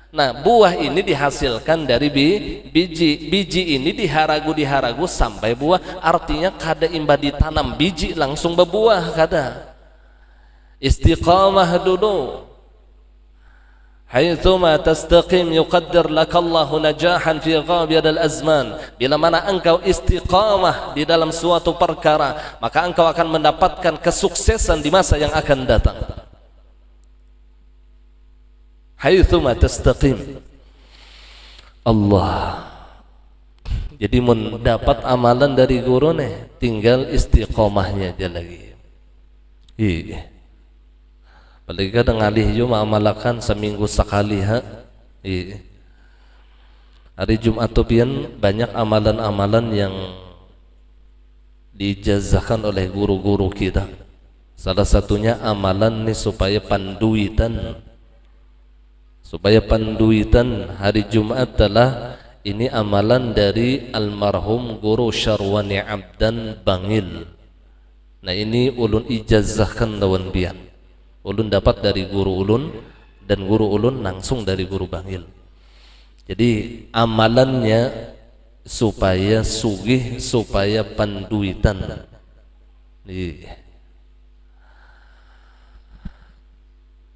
Nah buah ini dihasilkan dari biji ini diharagu sampai buah artinya kada imba ditanam biji langsung berbuah kada istiqamah dulu. Haitsuma tastaqim yuqaddir lakallahu najahan fi ghabiyadil azman. Bila mana engkau istiqamah di dalam suatu perkara, maka engkau akan mendapatkan kesuksesan di masa yang akan datang. Haitsuma tastaqim. Allah. Jadi mendapat amalan dari guru nih, tinggal istiqamahnya dia lagi. Iya. Apalagi kadang ngalih juga mengamalkan seminggu sekali hari Jumat tuh pian banyak amalan-amalan yang diijazahkan oleh guru-guru kita. Salah satunya amalan nih supaya panduitan hari Jumat adalah ini amalan dari almarhum guru Syarwani Abdan Bangil. Nah ini ulun ijazahkan lawan pian. Ulun dapat dari guru ulun dan guru ulun langsung dari guru Bangil. Jadi amalannya supaya sugih, supaya panduitan.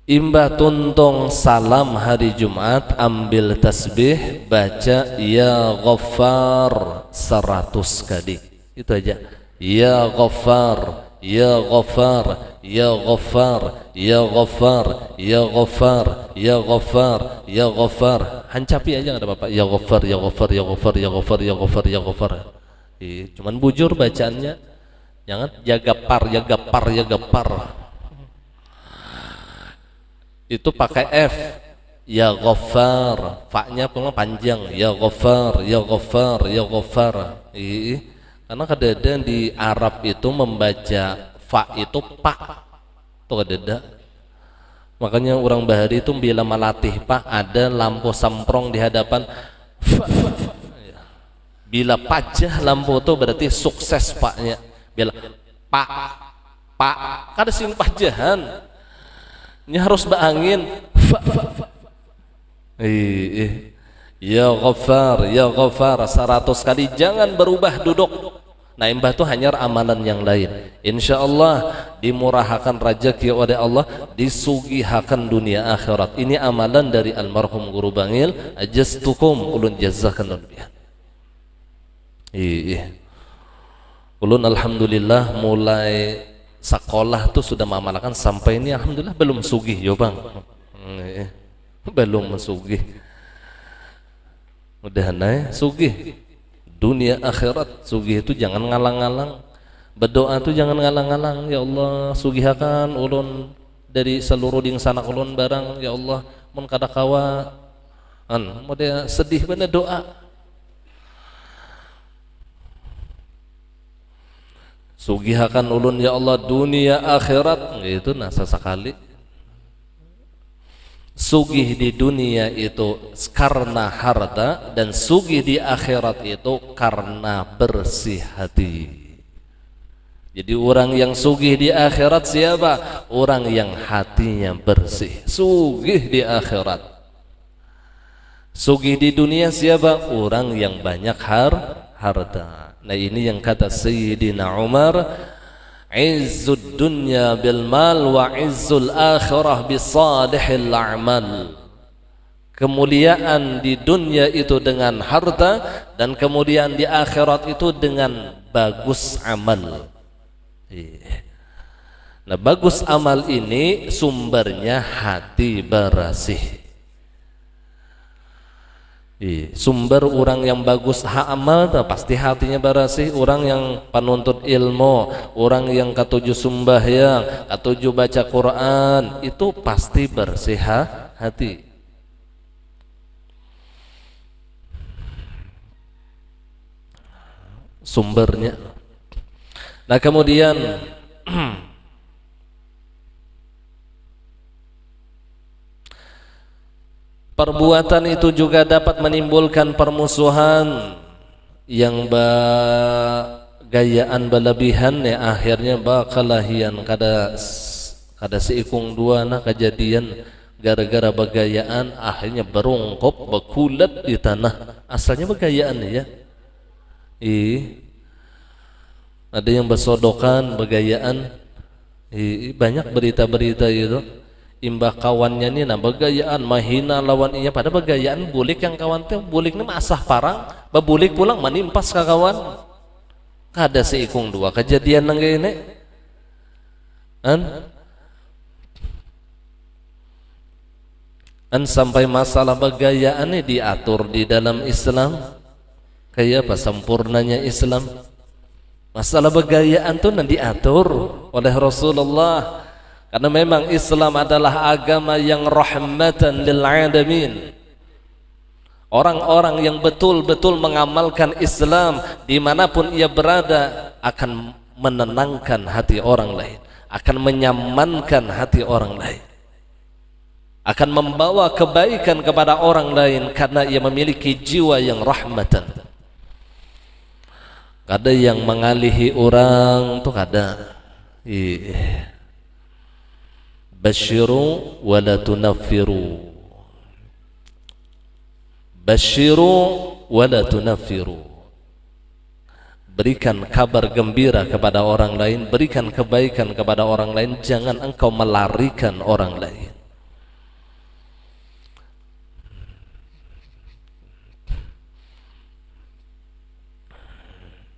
Imba tuntong salam hari Jumat ambil tasbih baca ya Ghaffar 100 kali. Itu aja. Ya Ghaffar, ya Ghaffar, ya Ghaffar, ya Ghaffar, ya Ghaffar, ya Ghaffar, ya Ghaffar. Hancapi aja ada Bapak. Ya Ghaffar, ya Ghaffar, ya Ghaffar, ya Ghaffar, ya Ghaffar, ya Ghaffar. Cuman bujur bacaannya. Jangan ya Gapar, ya Gapar, ya Gapar. Itu pakai F. Ya Ghaffar, fa-nya panjang. Ya Ghaffar, ya Ghaffar, ya Ghaffar. Karena kadang-kadang di Arab itu membaca fa itu pak tuh kadang-kadang. Makanya orang Bahari itu bila melatih pak ada lampu samprong di hadapan fa. Bila pajah lampu itu berarti sukses paknya. Bila pak kada sing pajahan ini harus beangin fa. Ya Ghaffar, ya Ghaffar 100 kali jangan berubah duduk. Nah imbah itu hanya amalan yang lain. Insyaallah dimurahkan rezeki oleh Allah, disugihakan dunia akhirat. Ini amalan dari almarhum guru Bangil. Ajastukum ulun jazakan lebih. Ulun alhamdulillah mulai sekolah tuh sudah mengamalkan sampai ini alhamdulillah belum sugih yo Bang. Belum sugih. Mudah naik sugih dunia akhirat. Sugih itu jangan ngalang-ngalang, berdoa itu jangan ngalang-ngalang. Ya Allah sugihakan ulun dari seluruh dingsana ulun barang. Ya Allah mun kada kawa model sedih bener doa. Sugihakan ulun ya Allah dunia akhirat itu nasa sekali. Sugih di dunia itu karena harta dan sugih di akhirat itu karena bersih hati. Jadi orang yang sugih di akhirat siapa? Orang yang hatinya bersih. Sugih di akhirat. Sugih di dunia siapa? Orang yang banyak harta. Nah ini yang kata Sayyidina Umar, izzud dunya bil mal wa izzul akhirah bisalihil a'mal. Kemuliaan di dunia itu dengan harta, dan kemuliaan di akhirat itu dengan bagus amal. Nah, bagus amal ini sumbernya hati bersih. Sumber orang yang bagus amal pasti hatinya bersih. Orang yang penuntut ilmu, orang yang katuju sembahyang, katuju baca Quran, itu pasti bersih hati. Sumbernya. Nah, kemudian perbuatan itu juga dapat menimbulkan permusuhan yang gayaan berlebihan, ya akhirnya bakalahian kada seikung dua nah kejadian gara-gara begayaan akhirnya berungkop bekulat di tanah. Asalnya begayaan ya. Ada yang bersodokan begayaan. Banyak berita-berita itu. Imbah kawannya ini nah begayaan mahina lawan iya, pada begayaan bulik yang kawan teh bulik ini asah parang, babulik pulang menimpas ke kawan. Kada seikung dua kejadian nang ini. Sampai masalah begayaan ini diatur di dalam Islam. Kayak apa sempurnanya Islam. Masalah begayaan itu nanti diatur oleh Rasulullah. Karena memang Islam adalah agama yang rahmatan lil alamin. Orang-orang yang betul-betul mengamalkan Islam dimanapun ia berada akan menenangkan hati orang lain, akan menyamankan hati orang lain, akan membawa kebaikan kepada orang lain karena ia memiliki jiwa yang rahmatan. Kada yang mengalihi orang tuh kada. Basyiru wala tunaffiru. Basyiru wala tunaffiru. Berikan kabar gembira kepada orang lain, berikan kebaikan kepada orang lain, jangan engkau melarikan orang lain.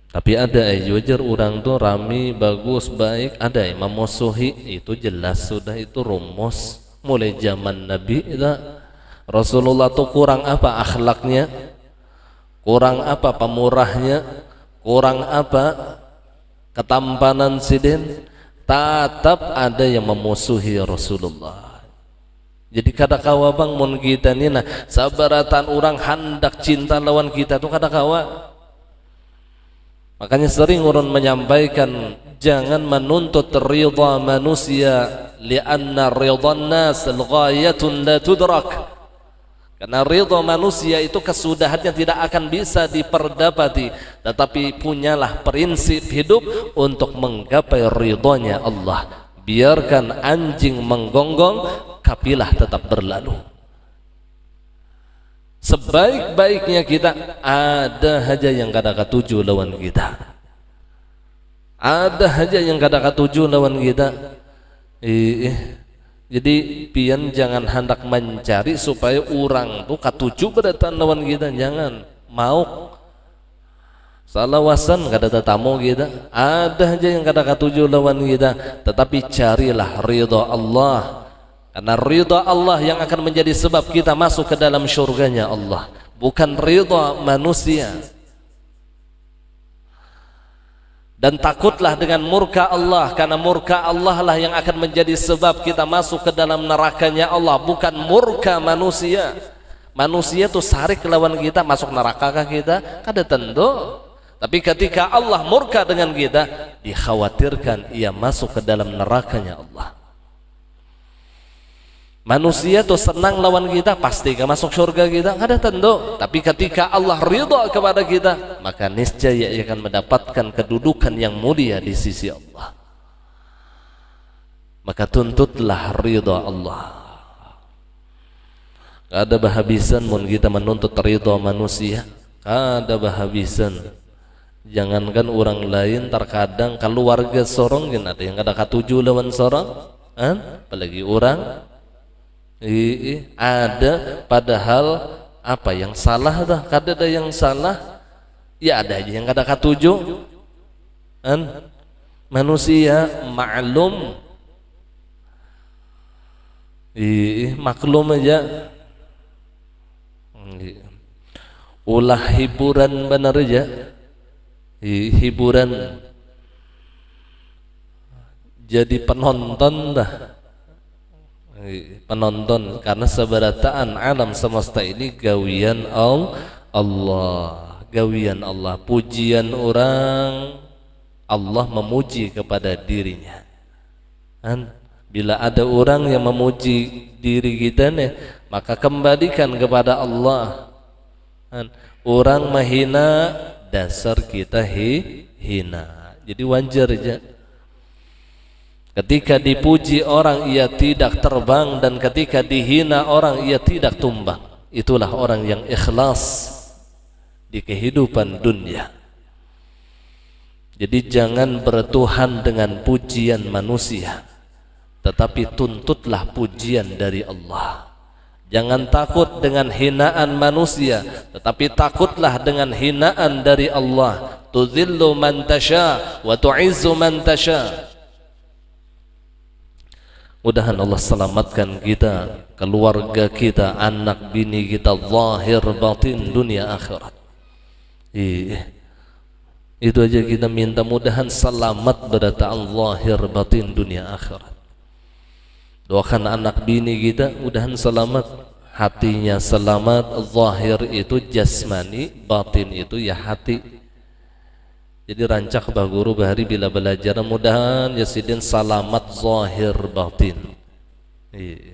Tapi ada wajar orang tuh rami bagus baik, ada yang memusuhi, itu jelas sudah, itu rumus mulai zaman Nabi. Rasulullah tuh kurang apa akhlaknya, kurang apa pemurahnya, kurang apa ketampanan sidin, tetap ada yang memusuhi Rasulullah. Jadi kada kawa bang mun kita ni nah sabaratan orang hendak cinta lawan kita tuh kada kawa. Makanya sering orang menyampaikan jangan menuntut ridha manusia, lianna ridha nas ghayatun la tudrak. Karena ridha manusia itu kesudahannya tidak akan bisa diperdapati, tetapi punyalah prinsip hidup untuk menggapai ridhonya Allah. Biarkan anjing menggonggong, kapilah tetap berlalu. Sebaik-baiknya kita, ada aja yang kada katuju lawan kita, ada aja yang kada katuju lawan kita. Jadi pian jangan hendak mencari supaya orang tuh katuju berdatang lawan kita, jangan mau salawasan kada tetamu kita, ada aja yang kada katuju lawan kita, tetapi carilah ridha Allah. Karena ridha Allah yang akan menjadi sebab kita masuk ke dalam syurganya Allah, bukan ridha manusia. Dan takutlah dengan murka Allah, karena murka Allah lah yang akan menjadi sebab kita masuk ke dalam nerakanya Allah, bukan murka manusia. Manusia tuh sarik lawan kita, masuk neraka kita, kada tentu. Tapi ketika Allah murka dengan kita, dikhawatirkan ia masuk ke dalam nerakanya Allah. Manusia tuh senang lawan kita, pasti gak masuk surga kita, ada tentu. Tapi ketika Allah ridha kepada kita, maka niscaya ia akan mendapatkan kedudukan yang mulia di sisi Allah. Maka tuntutlah ridha Allah. Kada bahabisan mun kita menuntut ridha manusia, kada bahabisan. Jangankan orang lain, terkadang keluarga sorong ada yang kada katuju lawan sorong, apalagi orang ada, padahal apa yang salah dah, kada ada yang salah, ya ada aja yang kada katuju. Manusia maklum, maklum aja. Ulah hiburan benar aja, hiburan jadi penonton dah, penonton, karena seberataan alam semesta ini gawian Allah, gawian Allah, pujian orang. Allah memuji kepada dirinya. Bila ada orang yang memuji diri kita nih, maka kembalikan kepada Allah. Orang menghina, dasar kita hina. Jadi wajar aja. Ketika dipuji orang ia tidak terbang, dan ketika dihina orang ia tidak tumbang. Itulah orang yang ikhlas di kehidupan dunia. Jadi jangan bertuhan dengan pujian manusia, tetapi tuntutlah pujian dari Allah. Jangan takut dengan hinaan manusia, tetapi takutlah dengan hinaan dari Allah. Tuzillu man tasha wa tu'izzu man tasha. Mudahan Allah selamatkan kita, keluarga kita, anak bini kita, zahir batin, dunia akhirat. Itu aja kita minta, mudahan selamat berataan zahir batin dunia akhirat. Doakan anak bini kita mudahan selamat, hatinya selamat. Zahir itu jasmani, batin itu ya hati. Jadi rancak bah guru bahari bila belajar, mudahan ya sidin selamat zahir batin.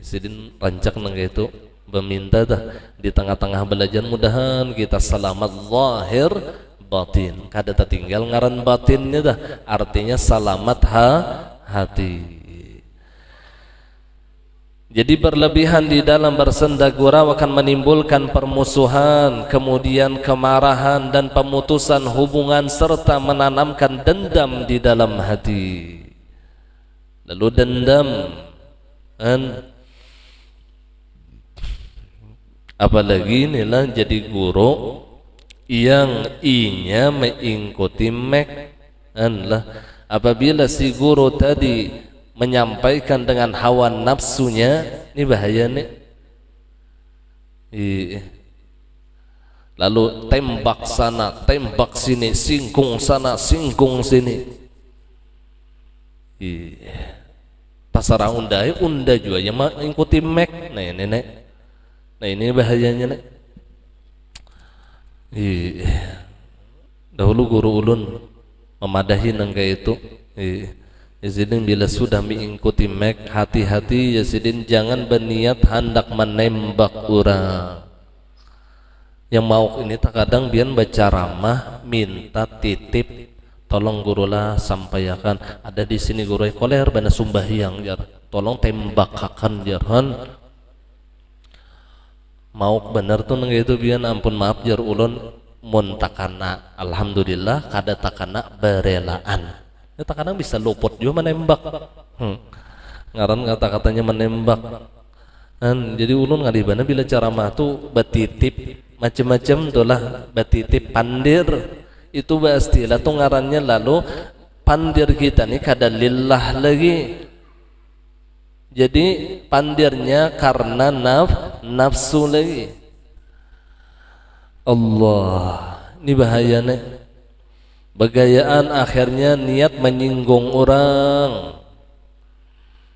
Sidin rancak nang itu meminta dah di tengah-tengah belajar, mudahan kita selamat zahir batin, kada tertinggal ngaran batinnya dah, artinya selamat hati. Jadi berlebihan di dalam bersenda gurau akan menimbulkan permusuhan, kemudian kemarahan dan pemutusan hubungan, serta menanamkan dendam di dalam hati. Lalu dendam, apalagi inilah jadi guru yang inya mengikuti mek. Apabila si guru tadi menyampaikan dengan hawa nafsunya, ini bahaya nih. Lalu tembak sana, tembak sini, singkung sana, singkung sini. Pasar undai, unda juga yang mengikuti mek. Nah ini bahayanya nih. Dahulu guru ulun memadahi nangga itu. Yazidin bila sudah mengikuti mek, hati-hati Yazidin jangan berniat hendak menembak orang. Yang mau ini terkadang biar baca ramah, minta titip, tolong gurulah sampaikan ada di sini guru koler bana sumbahyang jar, tolong tembakakan jarhan. Mau bener tuh nang itu biar ampun maaf jar ulun mun takana alhamdulillah kada takana berelaan. Ya kadang bisa luput juga menembak. Ngaran kata-katanya menembak. Jadi ulun ngadibana bila cara mah tu batitip macam-macam itulah, batitip pandir itu istilah tu ngarannya. Lalu pandir kita nih kada lillah lagi. Jadi pandirnya karena nafsu lagi. Allah, ini bahayanya. Begayaan akhirnya niat menyinggung orang.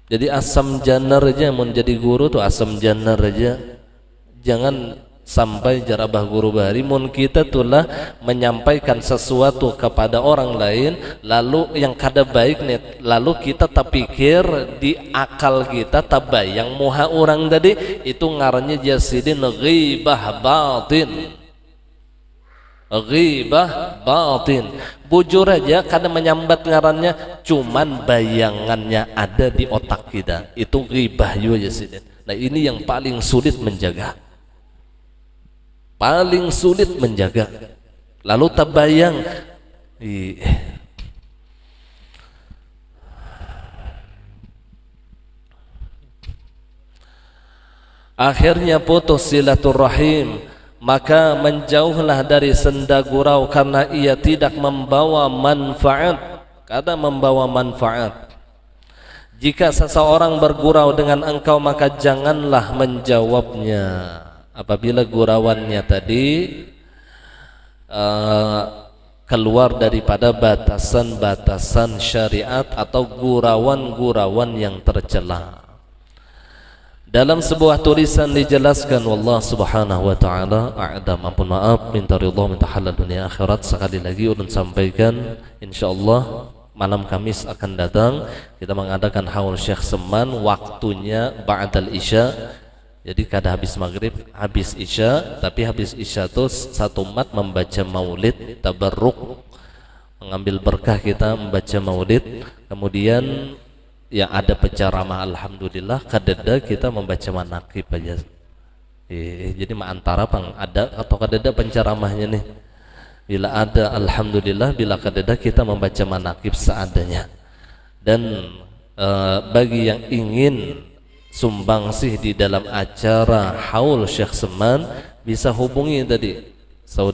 Jadi asam janar aja, mau jadi guru tuh asam janar aja. Jangan sampai jarabah guru bahari mun kita tulah menyampaikan sesuatu kepada orang lain, lalu yang kada baik nih, lalu kita terpikir di akal kita tabayang muha orang tadi, itu ngarannya jasidin ghibah batin. Ghibah batin, bujur aja kadang menyambat ngarannya, cuman bayangannya ada di otak kita, itu ghibah juga sih. Nah ini yang paling sulit menjaga, paling sulit menjaga. Lalu tabayang Akhirnya putus silaturahim, maka menjauhlah dari senda gurau karena ia tidak membawa manfaat. Kadang membawa manfaat. Jika seseorang bergurau dengan engkau, maka janganlah menjawabnya apabila gurauannya tadi keluar daripada batasan-batasan syariat atau gurauan-gurauan yang tercela. Dalam sebuah tulisan dijelaskan, wallah subhanahu wa ta'ala a'lam, ampun maaf, minta ridha, minta halal dunia akhirat. Sekali lagi ulun sampaikan, insyaallah malam Kamis akan datang kita mengadakan haul Syekh Seman, waktunya ba'dal isya. Jadi kada habis maghrib, habis isya. Tapi habis isya itu satu umat membaca maulid tabarruk, mengambil berkah kita membaca maulid. Kemudian yang ada penceramah, alhamdulillah. Kadada kita membaca manaqib aja. Jadi antara pang ada atau kadada penceramahnya nih. Bila ada alhamdulillah, bila kadada kita membaca manaqib seadanya. Dan bagi yang ingin sumbangsih di dalam acara haul Syekh Seman, bisa hubungi tadi saudara